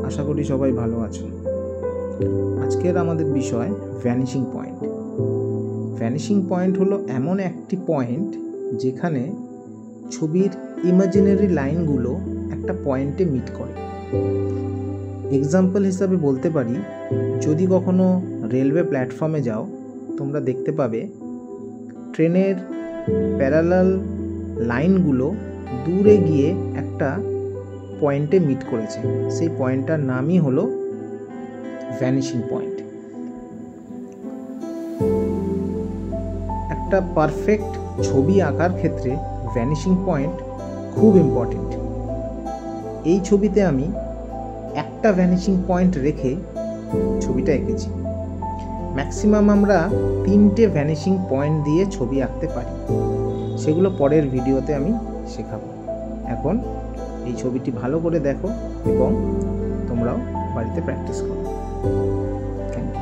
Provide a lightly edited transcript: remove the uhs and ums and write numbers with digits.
আশা করি সবাই ভালো আছো। আজকের আমাদের বিষয় ভ্যানিশিং পয়েন্ট। ভ্যানিশিং পয়েন্ট হলো এমন একটি পয়েন্ট যেখানে ছবির ইমাজিনারি লাইনগুলো একটা পয়েন্টে মিট করে। এক্সাম্পল হিসাবে বলতে পারি, যদি কখনো রেলওয়ে প্ল্যাটফর্মে যাও, তোমরা দেখতে পাবে ট্রেনের প্যারালাল লাইনগুলো দূরে গিয়ে একটা পয়েন্টে মিট করেছে। সেই পয়েন্টটার নামই হলো ভ্যানিশিং পয়েন্ট। একটা পারফেক্ট ছবি আঁকার ক্ষেত্রে ভ্যানিশিং পয়েন্ট খুব ইম্পর্টেন্ট। এই ছবিতে আমি একটা ভ্যানিশিং পয়েন্ট রেখে ছবিটা এঁকেছি। ম্যাক্সিমাম আমরা 3টে ভ্যানিশিং পয়েন্ট দিয়ে ছবি আঁকতে পারি, সেগুলো পরের ভিডিওতে আমি শেখাবো। এখন এই ছবিটি ভালো করে দেখো এবং তোমরাও বাড়িতে প্র্যাকটিস করো। Thank you.